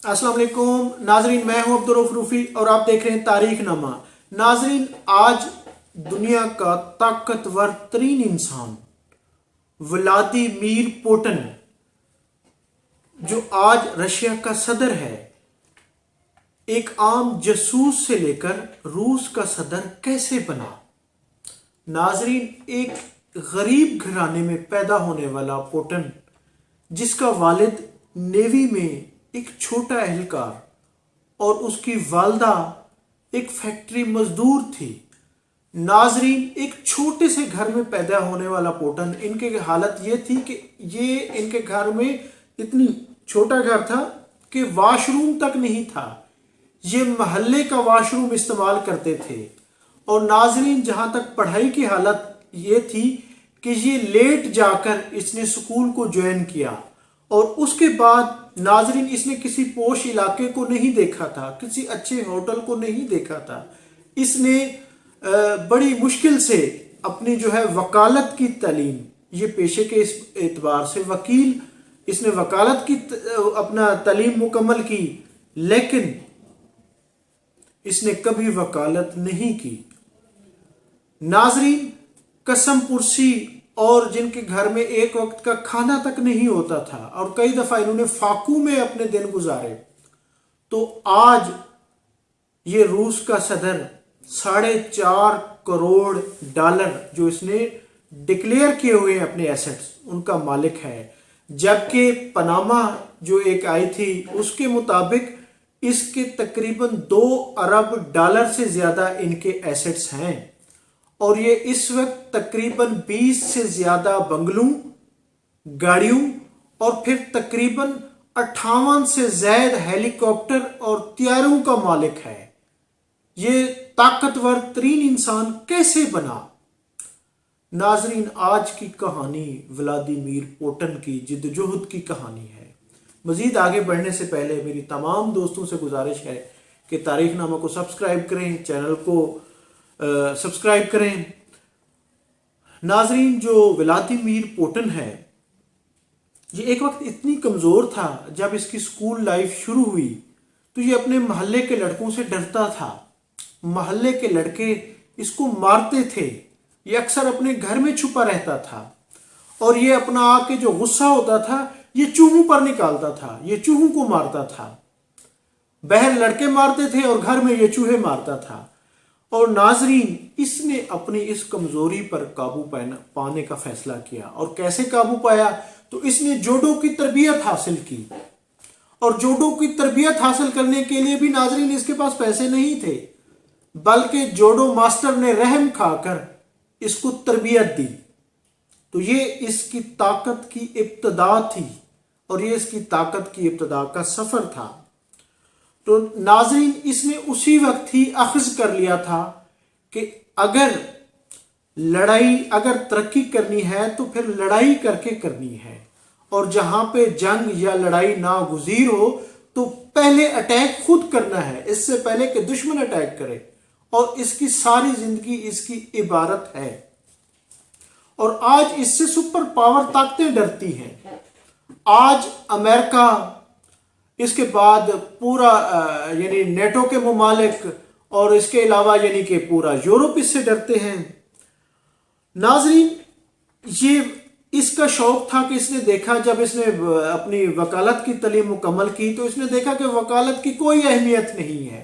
अस्सलाम वालेकुम नाजरीन, मैं हूं अब्दुल रऊफ रूफी और आप देख रहे हैं तारीख नामा। नाजरीन, आज दुनिया का ताकतवर तरीन इंसान व्लादिमीर पुतिन, जो आज रशिया का सदर है, एक आम जासूस से लेकर रूस का सदर कैसे बना। नाजरीन, एक गरीब घराने में पैदा होने वाला पुतिन, जिसका वालिद नेवी में एक छोटा एहलकार और उसकी वालदा एक फैक्ट्री मजदूर थी। नाजरीन, एक छोटे से घर में पैदा होने वाला पुतिन, इनके हालत ये थी कि ये इनके घर में इतनी छोटा घर था कि वॉशरूम तक नहीं था। ये महल्ले का वॉशरूम इस्तेमाल करते थे। और नाजरीन, जहाँ तक पढ़ाई की हालत ये थी कि ये लेट जाकर इसने स्कूल को ज्वाइन किया और उसके बाद नाजरीन इसने किसी पोश इलाके को नहीं देखा था, किसी अच्छे होटल को नहीं देखा था। इसने बड़ी मुश्किल से अपनी जो है वकालत की तालीम, ये पेशे के इस एतबार से वकील, इसने वकालत की अपना तालीम मुकम्मल की, लेकिन इसने कभी वकालत नहीं की। नाजरीन, कसम पुरसी और जिनके घर में एक वक्त का खाना तक नहीं होता था और कई दफा इन्होंने फाकू में अपने दिन गुजारे, तो आज ये रूस का सदर $4.5 करोड़ जो इसने डिक्लेयर किए हुए अपने एसेट्स, उनका मालिक है। जबकि पनामा जो एक आई थी उसके मुताबिक इसके तकरीबन $2 अरब से ज्यादा इनके एसेट्स हैं और ये इस वक्त तकरीबन 20 से ज्यादा बंगलों, गाड़ियों और फिर तकरीबन 58 से ज्यादा हेलीकॉप्टर और तैयारों का मालिक है। ये ताकतवर तरीन इंसान कैसे बना। नाजरीन, आज की कहानी व्लादिमीर पुतिन की जिद्दोजहद की कहानी है। मजीद आगे बढ़ने से पहले मेरी तमाम दोस्तों से गुजारिश है कि तारीख नामा को सब्सक्राइब करें, चैनल को सब्सक्राइब करें। नाजरीन, जो व्लादिमीर पुतिन है, ये एक वक्त इतनी कमज़ोर था, जब इसकी स्कूल लाइफ शुरू हुई तो ये अपने मोहल्ले के लड़कों से डरता था। मोहल्ले के लड़के इसको मारते थे। ये अक्सर अपने घर में छुपा रहता था और ये अपना आके जो गुस्सा होता था ये चूहों पर निकालता था, ये चूहों को मारता था। बहर लड़के मारते थे और घर में ये चूहे मारता था। और नाजरीन, इसने अपनी इस कमजोरी पर काबू पाने का फैसला किया। और कैसे काबू पाया? तो इसने जूडो की तरबियत हासिल की। और जूडो की तरबियत हासिल करने के लिए भी नाजरीन इसके पास पैसे नहीं थे, बल्कि जूडो मास्टर ने रहम खाकर इसको तरबियत दी। तो ये इसकी ताकत की इब्तदा थी और ये इसकी ताकत की इब्तदा का सफर था। तो नाजरीन, इसने उसी वक्त ही अख्ज़ कर लिया था कि अगर तरक्की करनी है तो फिर लड़ाई करके करनी है, और जहां पे जंग या लड़ाई नागुज़ीर हो तो पहले अटैक खुद करना है, इससे पहले कि दुश्मन अटैक करे। और इसकी सारी जिंदगी इसकी इबारत है। और आज इससे सुपर पावर ताकतें डरती हैं। आज अमेरिका, इसके बाद पूरा यानी नेटो के मुमालिक और इसके अलावा यानी कि पूरा यूरोप इससे डरते हैं। नाजरीन, ये इसका शौक था कि इसने देखा, जब इसने अपनी वकालत की तालीम मुकम्मल की तो इसने देखा कि वकालत की कोई अहमियत नहीं है।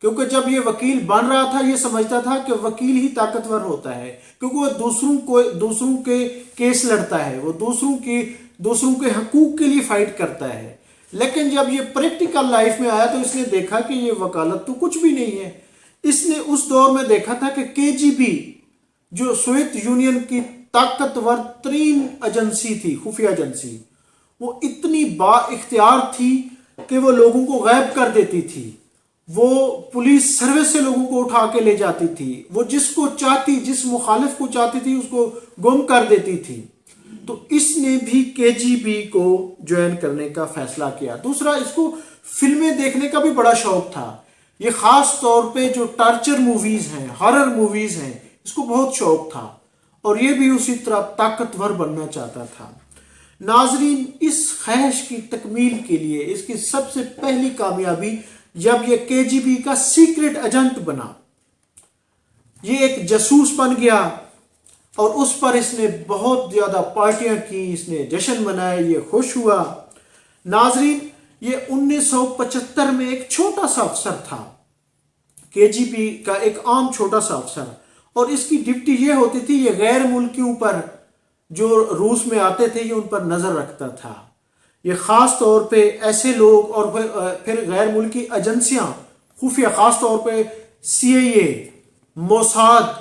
क्योंकि जब ये वकील बन रहा था ये समझता था कि वकील ही ताकतवर होता है, क्योंकि वो दूसरों के केस लड़ता है, वो दूसरों के हकूक के लिए फाइट करता है। लेकिन जब ये प्रैक्टिकल लाइफ में आया तो इसने देखा कि ये वकालत तो कुछ भी नहीं है। इसने उस दौर में देखा था कि KGB, जो सोवियत यूनियन की ताकतवर तरीन एजेंसी थी, खुफिया एजेंसी, वो इतनी बाइख्तियार थी कि वो लोगों को गायब कर देती थी। वो पुलिस सर्विस से लोगों को उठा के ले जाती थी। वो जिसको चाहती, जिस मुखालिफ को चाहती थी, उसको गुम कर देती थी। तो इसने भी KGB को ज्वाइन करने का फैसला किया। दूसरा, इसको फिल्में देखने का भी बड़ा शौक था। ये खास तौर पे जो टॉर्चर मूवीज हैं, हॉरर मूवीज हैं, इसको बहुत शौक था और ये भी उसी तरह ताकतवर बनना चाहता था। ناظرین، اس خواہش کی تکمیل کے لیے اس کی سب سے پہلی کامیابی جب یہ KGB کا سیکرٹ ایجنٹ بنا، یہ ایک جاسوس بن گیا اور اس پر اس نے بہت زیادہ پارٹیاں کی، اس نے جشن منائے، یہ خوش ہوا۔ ناظرین، یہ 1975 میں ایک چھوٹا سا افسر تھا، KGB کا ایک عام چھوٹا سا افسر، اور اس کی ڈیوٹی یہ ہوتی تھی یہ غیر ملکیوں پر جو روس میں آتے تھے یہ ان پر نظر رکھتا تھا۔ یہ خاص طور پہ ایسے لوگ اور پھر غیر ملکی ایجنسیاں خفیہ، خاص طور پہ CIA، موساد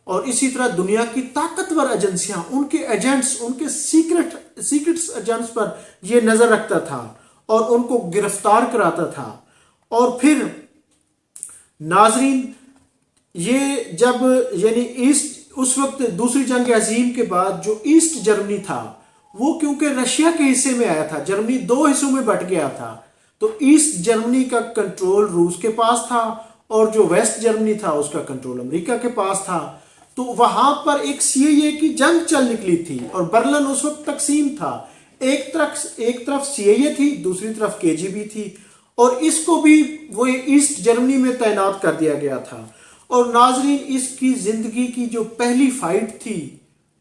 اور اسی طرح دنیا کی طاقتور ایجنسیاں، ان کے ایجنٹس، ان کے سیکرٹس ایجنٹس پر یہ نظر رکھتا تھا اور ان کو گرفتار کراتا تھا۔ اور پھر ناظرین، یہ جب یعنی اس وقت دوسری جنگ عظیم کے بعد جو ایسٹ جرمنی تھا وہ کیونکہ رشیا کے حصے میں آیا تھا، جرمنی 2 حصوں میں بٹ گیا تھا، تو ایسٹ جرمنی کا کنٹرول روس کے پاس تھا اور جو ویسٹ جرمنی تھا اس کا کنٹرول امریکہ کے پاس تھا۔ تو وہاں پر ایک CIA کی جنگ چل نکلی تھی اور برلن اس وقت تقسیم تھا، ایک طرف CIA تھی، دوسری طرف KGB تھی، اور اس کو بھی وہ ایسٹ جرمنی میں تعینات کر دیا گیا تھا۔ اور ناظرین، اس کی زندگی کی جو پہلی فائٹ تھی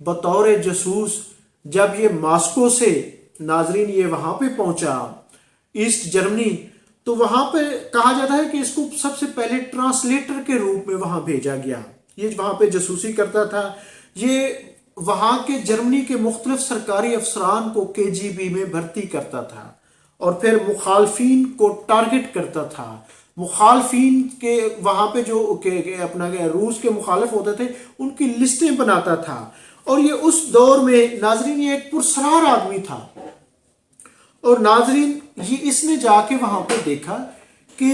بطور جاسوس، جب یہ ماسکو سے ناظرین یہ وہاں پہ پہنچا ایسٹ جرمنی، تو وہاں پہ کہا جاتا ہے کہ اس کو سب سے پہلے ٹرانسلیٹر کے روپ میں وہاں بھیجا گیا، یہ وہاں پہ جاسوسی کرتا تھا، یہ وہاں کے جرمنی کے مختلف سرکاری افسران کو KGB میں بھرتی کرتا تھا اور پھر مخالفین کو ٹارگٹ کرتا تھا، مخالفین کے وہاں پہ جو اپنا روس کے مخالف ہوتے تھے ان کی لسٹیں بناتا تھا۔ اور یہ اس دور میں ناظرین یہ ایک پرسرار آدمی تھا، اور ناظرین یہ اس نے جا کے وہاں پہ دیکھا کہ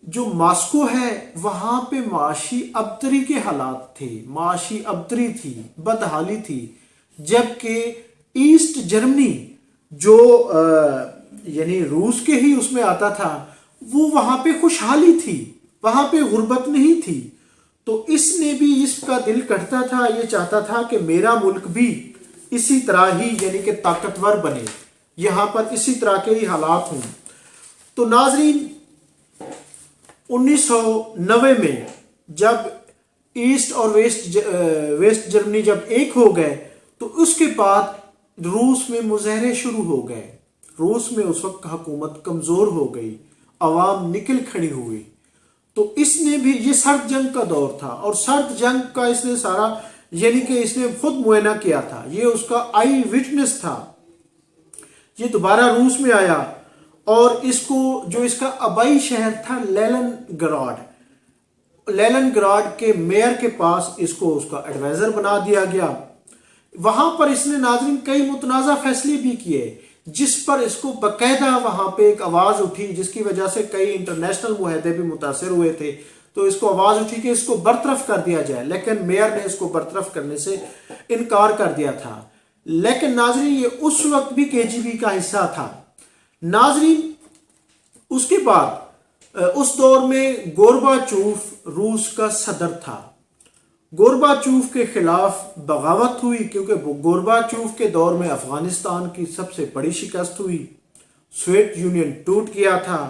جو ماسکو ہے وہاں پہ معاشی ابتری کے حالات تھے، معاشی ابتری تھی، بدحالی تھی، جبکہ ایسٹ جرمنی جو یعنی روس کے ہی اس میں آتا تھا وہ وہاں پہ خوشحالی تھی، وہاں پہ غربت نہیں تھی۔ تو اس نے بھی اس کا دل کرتا تھا، یہ چاہتا تھا کہ میرا ملک بھی اسی طرح ہی یعنی کہ طاقتور بنے، یہاں پر اسی طرح کے ہی حالات ہوں۔ تو ناظرین 1990 میں جب ایسٹ اور ویسٹ جرمنی جب ایک ہو گئے تو اس کے بعد روس میں مظاہرے شروع ہو گئے، روس میں اس وقت حکومت کمزور ہو گئی، عوام نکل کھڑی ہوئی۔ تو اس نے بھی، یہ سرد جنگ کا دور تھا اور سرد جنگ کا اس نے سارا یعنی کہ اس نے خود معائنہ کیا تھا، یہ اس کا آئی وٹنس تھا۔ یہ دوبارہ روس میں آیا اور اس کو جو اس کا آبائی شہر تھا لیلن گراڈ کے میئر کے پاس اس کو اس کا ایڈوائزر بنا دیا گیا۔ وہاں پر اس نے ناظرین کئی متنازع فیصلے بھی کیے، جس پر اس کو باقاعدہ وہاں پہ ایک آواز اٹھی، جس کی وجہ سے کئی انٹرنیشنل معاہدے بھی متاثر ہوئے تھے۔ تو اس کو آواز اٹھی کہ اس کو برطرف کر دیا جائے، لیکن میئر نے اس کو برطرف کرنے سے انکار کر دیا تھا۔ لیکن ناظرین یہ اس وقت بھی KGB کا حصہ تھا۔ ناظرین اس کے بعد اس دور میں گورباچوف روس کا صدر تھا، گورباچوف کے خلاف بغاوت ہوئی کیونکہ گورباچوف کے دور میں افغانستان کی سب سے بڑی شکست ہوئی، سوویت یونین ٹوٹ گیا تھا۔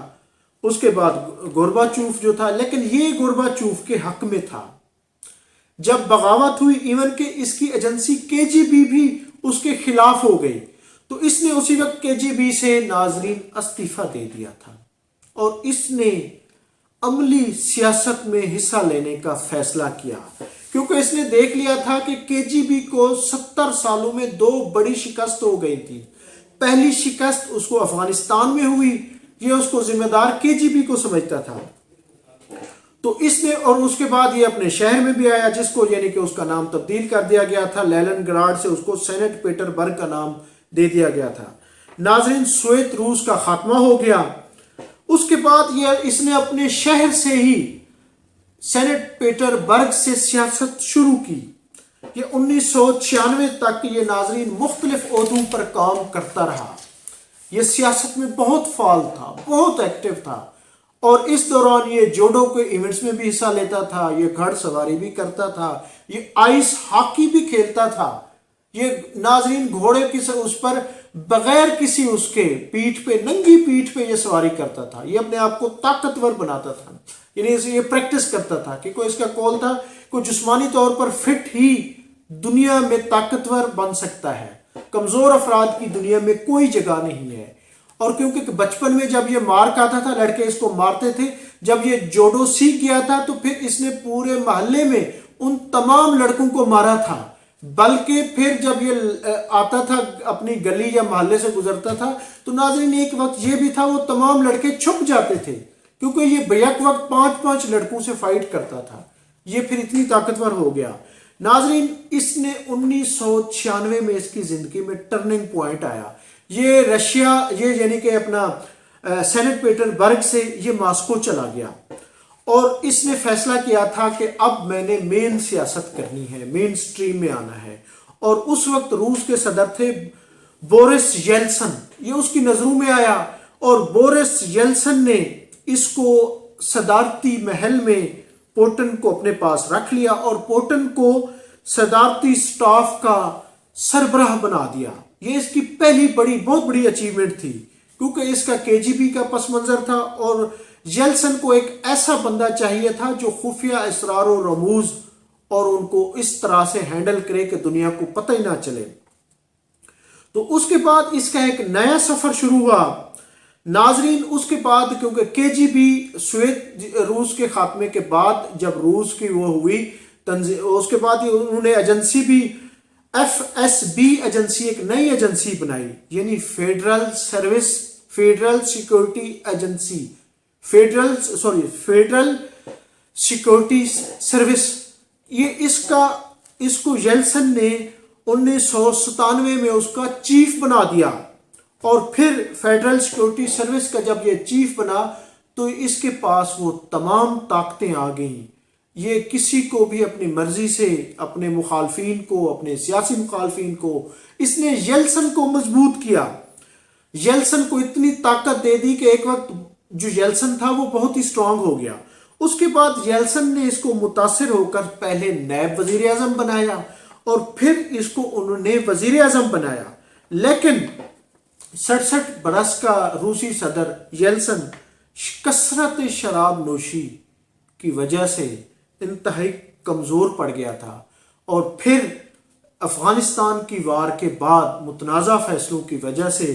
اس کے بعد گورباچوف جو تھا، لیکن یہ گورباچوف کے حق میں تھا۔ جب بغاوت ہوئی، ایون کہ اس کی ایجنسی KGB بھی اس کے خلاف ہو گئی، تو اس نے اسی وقت KGB سے ناظرین استعفیٰ دے دیا تھا اور اس نے عملی سیاست میں حصہ لینے کا فیصلہ کیا، کیونکہ اس نے دیکھ لیا تھا کہ KGB کو 70 سالوں میں 2 بڑی شکست ہو گئی تھی۔ پہلی شکست اس کو افغانستان میں ہوئی، یہ اس کو ذمہ دار KGB کو سمجھتا تھا۔ تو اس نے، اور اس کے بعد یہ اپنے شہر میں بھی آیا جس کو یعنی کہ اس کا نام تبدیل کر دیا گیا تھا، لیلن گراڈ سے اس کو سینٹ پیٹر برگ کا نام دے دیا گیا تھا۔ ناظرین سوویت روس کا خاتمہ ہو گیا۔ اس کے بعد یہ اس نے اپنے شہر سے ہی سینٹ پیٹر برگ سے سیاست شروع کی۔ یہ 1996 تک یہ ناظرین مختلف عہدوں پر کام کرتا رہا، یہ سیاست میں بہت فعال تھا، بہت ایکٹیو تھا، اور اس دوران یہ جوڈو کے ایونٹس میں بھی حصہ لیتا تھا، یہ گھڑ سواری بھی کرتا تھا، یہ آئس ہاکی بھی کھیلتا تھا، یہ ناظرین گھوڑے کی اس پر बगैर किसी उसके पीठ पे, नंगी पीठ पे ये सवारी करता था, ये अपने आप को ताकतवर बनाता था, यानी ये प्रैक्टिस करता था कि कोई इसका कौल था, कोई जिस्मानी तौर पर फिट ही दुनिया में ताकतवर बन सकता है, कमजोर अफराद की दुनिया में कोई जगह नहीं है। और क्योंकि बचपन में जब ये मार खाता था, लड़के इसको मारते थे, जब ये जोडो सीख गया था तो फिर इसने पूरे मोहल्ले में उन तमाम लड़कों को मारा था, बल्कि फिर जब ये आता था अपनी गली या मोहल्ले से गुजरता था तो नाज़रीन एक वक्त ये भी था वो तमाम लड़के छुप जाते थे, क्योंकि ये बेक वक्त 5-5 लड़कों से फाइट करता था, ये फिर इतनी ताकतवर हो गया। नाज़रीन इसने 1996 में इसकी जिंदगी में टर्निंग पॉइंट आया, ये रशिया, ये यानी कि अपना सेंट पीटर्सबर्ग से ये मॉस्को चला गया और इसने फैसला किया था कि अब मैंने मेन सियासत करनी है, मेन स्ट्रीम में आना है। और उस वक्त रूस के सदर थे बोरिस येल्सन, ये उसकी नजरों में आया और बोरिस येल्सन ने इसको सदारती महल में पुतिन को अपने पास रख लिया और पुतिन को सदारती स्टाफ का सरबराह बना दिया। ये इसकी पहली बहुत बड़ी अचीवमेंट थी, क्योंकि इसका केजीबी का पस मंजर था और येल्सन को एक ऐसा बंदा चाहिए था जो खुफिया इसरार और रमूज और उनको इस तरह से हैंडल करे कि दुनिया को पता ही ना चले। तो उसके बाद इसका एक नया सफर शुरू हुआ नाजरीन। उसके बाद क्योंकि केजीबी सोवियत रूस के खात्मे के बाद जब रूस की वो हुई उसके बाद उन्होंने एजेंसी भी FSB एजेंसी, एक नई एजेंसी बनाई, यानी फेडरल सिक्योरिटी सर्विस। ये इसको येल्सन ने 1997 में उसका चीफ बना दिया और फिर फेडरल सिक्योरिटी सर्विस का जब ये चीफ बना तो इसके पास वो तमाम ताकतें आ गईं। ये किसी को भी अपनी मर्जी से, अपने मुखालफिन को, अपने सियासी मुखालफिन को, इसने येल्सन को मजबूत किया, येल्सन को इतनी ताकत दे दी कि एक वक्त जो येल्सन था वो बहुत ही स्ट्रांग हो गया। उसके बाद येल्सन ने इसको मुतासिर होकर पहले नायब वजीर आजम बनाया और फिर इसको उन्होंने वजीर आजम बनाया। लेकिन 67 बरस का रूसी सदर येल्सन कसरत शराब नोशी की वजह से इंतहाई कमजोर पड़ गया था और फिर अफगानिस्तान की वार के बाद मुतनाज़ा फैसलों की वजह से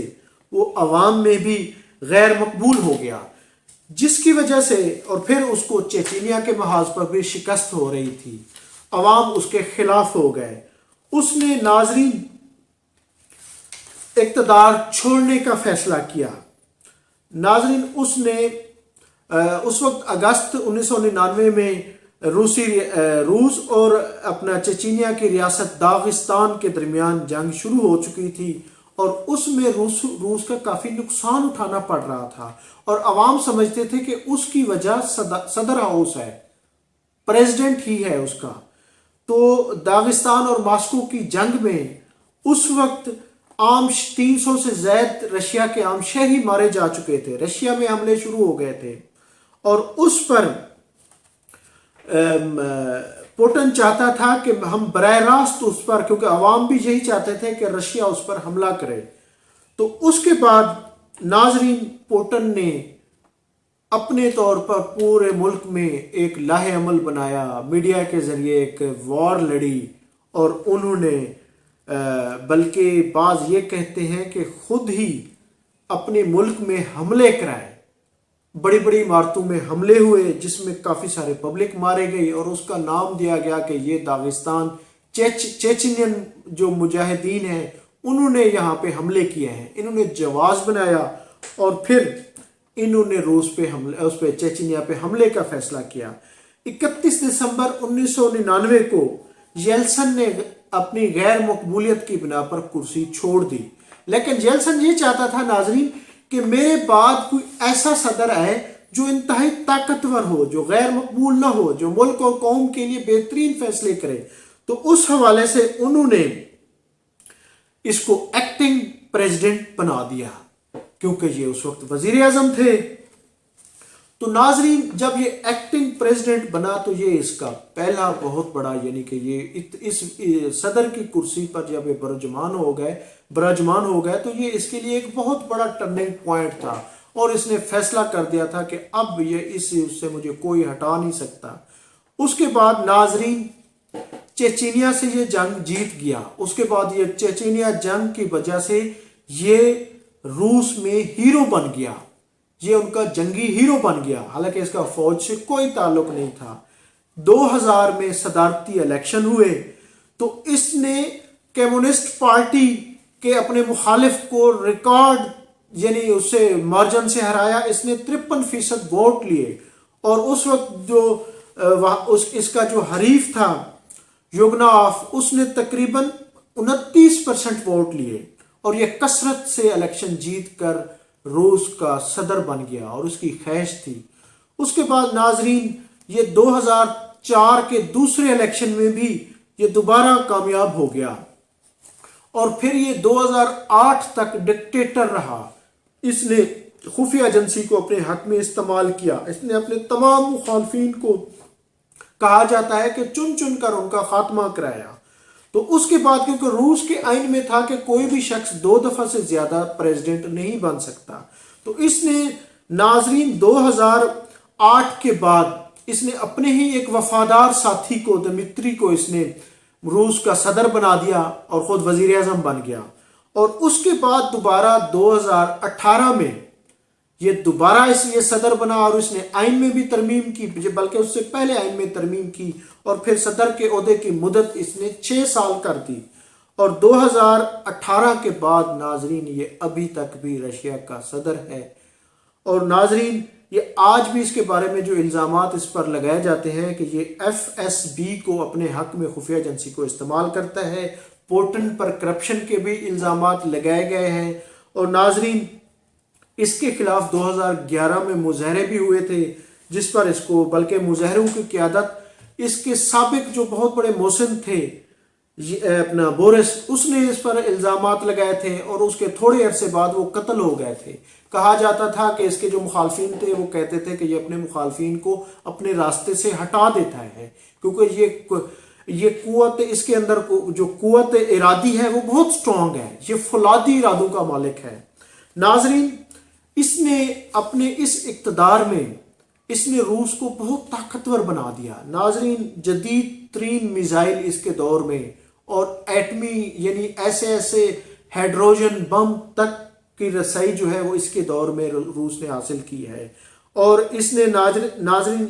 वो अवाम में भी गैर मकबूल हो गया, जिसकी वजह से और फिर उसको चेचनिया के महाज पर भी शिकस्त हो रही थी, अवाम उसके खिलाफ हो गए। उसने नाजरीन इक़्तिदार छोड़ने का फैसला किया। नाजरीन उसने उस वक्त अगस्त 1999 में रूस और अपना चेचनिया की रियासत दागिस्तान के दरमियान जंग शुरू हो चुकी थी और उसमें रूस का काफ़ी नुकसान उठाना पड़ रहा था और अवाम समझते थे कि उसकी वजह सदर हाउस है, प्रेसिडेंट ही है उसका। तो दागिस्तान और मॉस्को की जंग में उस वक्त आम 300 से ज़्यादा रशिया के आम शहरी मारे जा चुके थे, रशिया में हमले शुरू हो गए थे और उस पर पुतिन चाहता था कि हम बराह रास्त उस पर, क्योंकि अवाम भी यही चाहते थे कि रशिया उस पर हमला करे। तो उसके बाद नाजरीन पुतिन ने अपने तौर पर पूरे मुल्क में एक लाहे अमल बनाया, मीडिया के जरिए एक वॉर लड़ी और उन्होंने बल्कि बाज ये कहते हैं कि खुद ही अपने मुल्क में हमले कराए, बड़ी बड़ी इमारतों में हमले हुए जिसमें काफ़ी सारे पब्लिक मारे गई और उसका नाम दिया गया कि ये दागिस्तान चेचनियन जो मुजाहिदीन हैं उन्होंने यहाँ पे हमले किए हैं। इन्होंने जवाब बनाया और फिर इन्होंने रूस पे हमले, उस पे चेचनिया पे हमले का फैसला किया। 31 दिसंबर 1999 को येल्सन ने अपनी गैर मकबूलियत की बिना पर कुर्सी छोड़ दी, लेकिन येल्सन ये चाहता था नाजरीन कि मेरे बाद कोई ऐसा सदर आए जो इंतहाई ताकतवर हो, जो गैर मकबूल ना हो, जो मुल्क और कौम के लिए बेहतरीन फैसले करे। तो उस हवाले से उन्होंने इसको एक्टिंग प्रेसिडेंट बना दिया, क्योंकि ये उस वक्त वजीर आजम थे। تو ناظرین جب یہ ایکٹنگ پریزیڈنٹ بنا تو یہ اس کا پہلا بہت بڑا یعنی کہ یہ اس صدر کی کرسی پر جب یہ براجمان ہو گئے تو یہ اس کے لیے ایک بہت بڑا ٹرننگ پوائنٹ تھا، اور اس نے فیصلہ کر دیا تھا کہ اب یہ اس سے مجھے کوئی ہٹا نہیں سکتا۔ اس کے بعد ناظرین چیچینیا سے یہ جنگ جیت گیا، اس کے بعد یہ چیچینیا جنگ کی وجہ سے یہ روس میں ہیرو بن گیا، یہ ان کا جنگی ہیرو بن گیا، حالانکہ اس کا فوج سے کوئی تعلق نہیں تھا۔ 2000 میں صدارتی الیکشن ہوئے تو اس نے کمیونسٹ پارٹی کے اپنے مخالف کو ریکارڈ یعنی اسے مارجن سے ہرایا، اس نے 53% ووٹ لیے، اور اس وقت جو اس کا جو حریف تھا یوگناف، اس نے تقریباً 29% ووٹ لیے، اور یہ کثرت سے الیکشن جیت کر روس کا صدر بن گیا، اور اس کی خواہش تھی۔ اس کے بعد ناظرین یہ 2004 کے دوسرے الیکشن میں بھی یہ دوبارہ کامیاب ہو گیا، اور پھر یہ 2008 تک ڈکٹیٹر رہا۔ اس نے خفیہ ایجنسی کو اپنے حق میں استعمال کیا، اس نے اپنے تمام مخالفین کو کہا جاتا ہے کہ چن چن کر ان کا خاتمہ کرایا۔ تو اس کے بعد کیونکہ روس کے آئین میں تھا کہ کوئی بھی شخص 2 دفعہ سے زیادہ پریزیڈنٹ نہیں بن سکتا، تو اس نے ناظرین 2008 کے بعد اس نے اپنے ہی ایک وفادار ساتھی کو دمتری کو اس نے روس کا صدر بنا دیا اور خود وزیر اعظم بن گیا۔ اور اس کے بعد دوبارہ 2018 میں یہ دوبارہ یہ صدر بنا، اور اس نے آئین میں بھی ترمیم کی، بلکہ اس سے پہلے آئین میں ترمیم کی، اور پھر صدر کے عہدے کی مدت اس نے 6 سال کر دی، اور 2018 کے بعد ناظرین یہ ابھی تک بھی رشیا کا صدر ہے۔ اور ناظرین یہ آج بھی اس کے بارے میں جو الزامات اس پر لگائے جاتے ہیں کہ یہ FSB کو اپنے حق میں خفیہ ایجنسی کو استعمال کرتا ہے، پوٹن پر کرپشن کے بھی الزامات لگائے گئے ہیں، اور ناظرین اس کے خلاف 2011 میں مظاہرے بھی ہوئے تھے، جس پر اس کو بلکہ مظاہروں کی قیادت اس کے سابق جو بہت بڑے محسن تھے اپنا بورس، اس نے اس پر الزامات لگائے تھے، اور اس کے تھوڑے عرصے بعد وہ قتل ہو گئے تھے۔ کہا جاتا تھا کہ اس کے جو مخالفین تھے وہ کہتے تھے کہ یہ اپنے مخالفین کو اپنے راستے سے ہٹا دیتا ہے، کیونکہ یہ قوت اس کے اندر جو قوت ارادی ہے وہ بہت سٹرونگ ہے، یہ فولادی ارادوں کا مالک ہے۔ ناظرین اس نے اپنے اس اقتدار میں اس نے روس کو بہت طاقتور بنا دیا۔ ناظرین جدید ترین میزائل اس کے دور میں، اور ایٹمی یعنی ایسے ہائیڈروجن بم تک کی رسائی جو ہے وہ اس کے دور میں روس نے حاصل کی ہے، اور اس نے ناظرین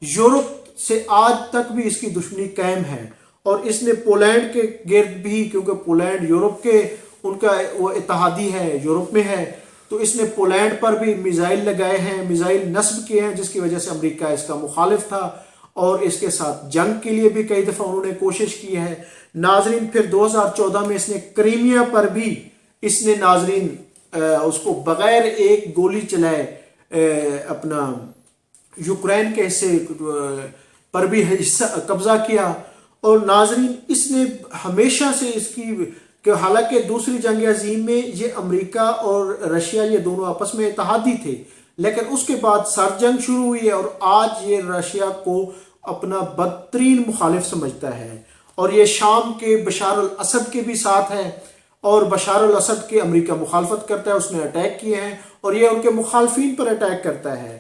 یورپ سے آج تک بھی اس کی دشمنی قائم ہے، اور اس نے پولینڈ کے گرد بھی، کیونکہ پولینڈ یورپ کے ان کا وہ اتحادی ہے، یورپ میں ہے، تو اس نے پولینڈ پر بھی میزائل لگائے ہیں، میزائل نصب کیے ہیں، جس کی وجہ سے امریکہ اس کا مخالف تھا، اور اس کے ساتھ جنگ کے لیے بھی کئی دفعہ انہوں نے کوشش کی ہے۔ ناظرین پھر 2014 میں اس نے کریمیا پر بھی اس نے ناظرین اس کو بغیر ایک گولی چلائے اپنا یوکرین کے حصے پر بھی قبضہ کیا، اور ناظرین اس نے ہمیشہ سے اس کی کہ حالانکہ دوسری جنگ عظیم میں یہ امریکہ اور رشیا یہ دونوں آپس میں اتحادی تھے، لیکن اس کے بعد سرد جنگ شروع ہوئی ہے، اور آج یہ رشیا کو اپنا بدترین مخالف سمجھتا ہے، اور یہ شام کے بشار الاسد کے بھی ساتھ ہے، اور بشار الاسد کے امریکہ مخالفت کرتا ہے، اس نے اٹیک کیے ہیں، اور یہ ان کے مخالفین پر اٹیک کرتا ہے۔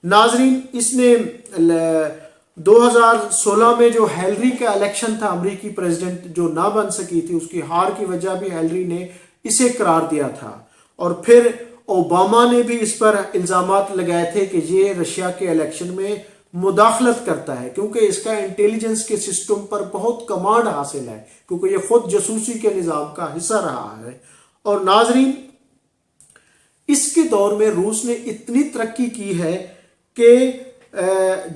ناظرین اس نے 2016 میں جو ہیلری کا الیکشن تھا، امریکی پریزیڈنٹ جو نہ بن سکی تھی، اس کی ہار کی وجہ بھی ہیلری نے اسے قرار دیا تھا، اور پھر اوباما نے بھی اس پر الزامات لگائے تھے کہ یہ رشیا کے الیکشن میں مداخلت کرتا ہے، کیونکہ اس کا انٹیلیجنس کے سسٹم پر بہت کمانڈ حاصل ہے، کیونکہ یہ خود جاسوسی کے نظام کا حصہ رہا ہے۔ اور ناظرین اس کے دور میں روس نے اتنی ترقی کی ہے کہ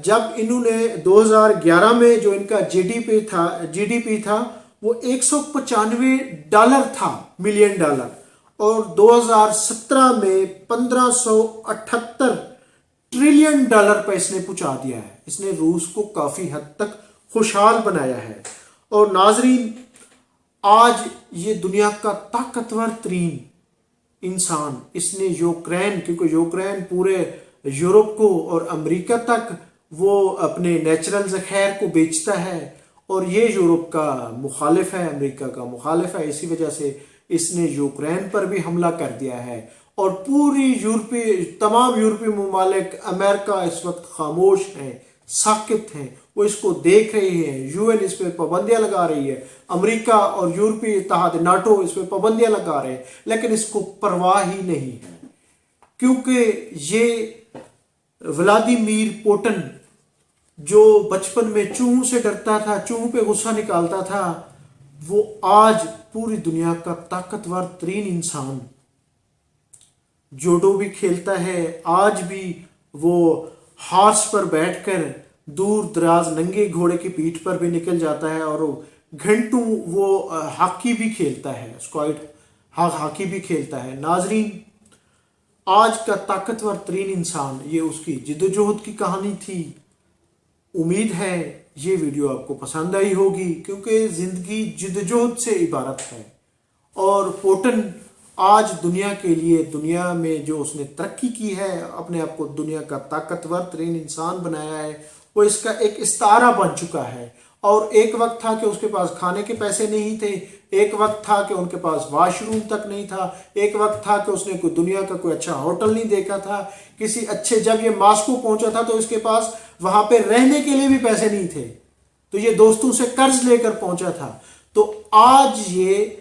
جب انہوں نے 2011 میں جو ان کا جی ڈی پی تھا وہ $195 تھا، ملین ڈالر، اور 2017 میں $1578 ٹریلین پر اس نے پہنچا دیا ہے۔ اس نے روس کو کافی حد تک خوشحال بنایا ہے۔ اور ناظرین آج یہ دنیا کا طاقتور ترین انسان، اس نے یوکرین، کیونکہ یوکرین پورے यूरोप को और अमेरिका तक वो अपने नेचुरल ज़ख़ायर को बेचता है, और ये यूरोप का मुखालिफ है, अमेरिका का मुखालिफ है। इसी वजह से इसने यूक्रेन पर भी हमला कर दिया है, और पूरी तमाम यूरोपीय ममालिक, अमेरिका इस वक्त खामोश हैं, साकित हैं, वो इसको देख रहे हैं। यूएन इस पर पाबंदियां लगा रही है, अमेरिका और यूरोपीय इत्तेहाद नाटो इस पर पाबंदियां लगा रहे हैं, लेकिन इसको परवाह ही नहीं है, क्योंकि ये व्लादिमीर पुतिन जो बचपन में चूहों से डरता था, चूहों पे गुस्सा निकालता था, वो आज पूरी दुनिया का ताकतवर तरीन इंसान, जूडो भी खेलता है, आज भी वो हॉर्स पर बैठकर दूर दराज नंगे घोड़े की पीठ पर भी निकल जाता है, और घंटों वो हॉकी भी खेलता है, स्क्वाड हॉकी भी खेलता है। नाजरीन, आज का ताकतवर तरीन इंसान, ये उसकी जिद्दोजहद की कहानी थी। उम्मीद है ये वीडियो आपको पसंद आई होगी, क्योंकि ज़िंदगी जिद्दोजहद से इबारत है, और पुतिन आज दुनिया के लिए, दुनिया में जो उसने तरक्की की है, अपने आप को दुनिया का ताकतवर तरीन इंसान बनाया है, वो इसका एक इस्तारा बन चुका है। और एक वक्त था कि उसके पास खाने के पैसे नहीं थे, एक वक्त था कि उनके पास वॉशरूम तक नहीं था, एक वक्त था कि उसने कोई दुनिया का कोई अच्छा होटल नहीं देखा था, किसी अच्छे, जब ये मॉस्को पहुंचा था तो इसके पास वहां पे रहने के लिए भी पैसे नहीं थे, तो ये दोस्तों से कर्ज लेकर पहुंचा था। तो आज ये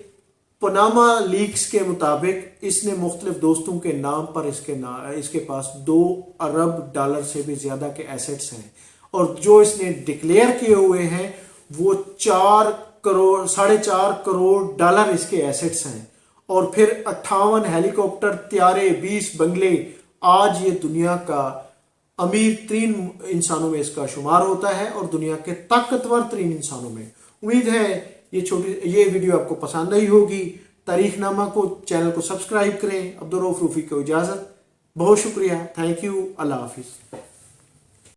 पनामा लीक्स के मुताबिक इसने मुख्तलिफ दोस्तों के नाम पर इसके पास $2 अरब से भी ज़्यादा के एसेट्स हैं, और जो इसने डिक्लेयर किए हुए हैं वो $4.5 करोड़ इसके एसेट्स हैं, और फिर 58 हेलीकॉप्टर, त्यारे, 20 बंगले। आज ये दुनिया का अमीर तरीन इंसानों में इसका शुमार होता है, और दुनिया के ताकतवर तरीन इंसानों में। उम्मीद है ये वीडियो आपको पसंद आई होगी। तारीखनामा को, चैनल को सब्सक्राइब करें। अब्दुल रऊफ रूफी को इजाज़त, बहुत शुक्रिया, थैंक यू, अल्लाह हाफिज़।